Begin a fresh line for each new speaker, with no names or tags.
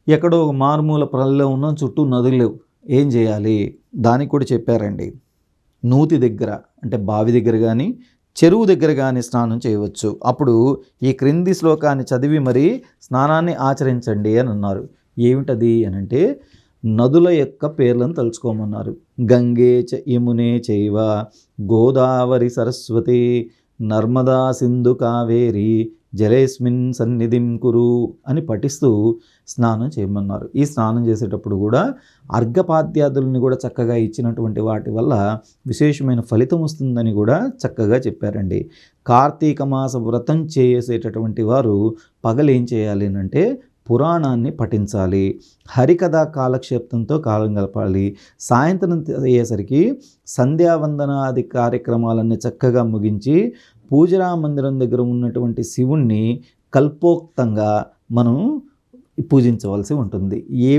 ఎక్కడో ఒక మారుమూల పల్లెలో ఉన్నాం, చుట్టూ నదులు లేవు, ఏం చేయాలి? దానికి కూడా చెప్పారండి. నూతి దగ్గర అంటే బావి దగ్గర కానీ చెరువు దగ్గర కానీ స్నానం చేయవచ్చు. అప్పుడు ఈ క్రింది శ్లోకాన్ని చదివి మరి స్నానాన్ని ఆచరించండి అని అన్నారు. ఏమిటది అని అంటే నదుల యొక్క పేర్లను తలుచుకోమన్నారు. గంగే చ యమునే చైవ గోదావరి సరస్వతి నర్మదా సింధు కావేరి జలేస్మిన్ సన్నిధిం కురు అని పఠిస్తూ స్నానం చేయమన్నారు. ఈ స్నానం చేసేటప్పుడు కూడా అర్ఘపాద్యాదులని కూడా చక్కగా ఇచ్చినటువంటి వాటి వల్ల విశేషమైన ఫలితం వస్తుందని కూడా చక్కగా చెప్పారండి. కార్తీక మాస వ్రతం చేసేటటువంటి వారు పగలేం చేయాలి అంటే పురాణాన్ని పఠించాలి, హరికథా కాలక్షేపంతో కాలం గడపాలి. సాయంత్రం అయ్యేసరికి సంధ్యావందనాది కార్యక్రమాలన్నీ చక్కగా ముగించి పూజరా మందిరం దగ్గర ఉన్నటువంటి శివుణ్ణి కల్పోక్తంగా మనం పూజించవలసి ఉంటుంది. ఏమి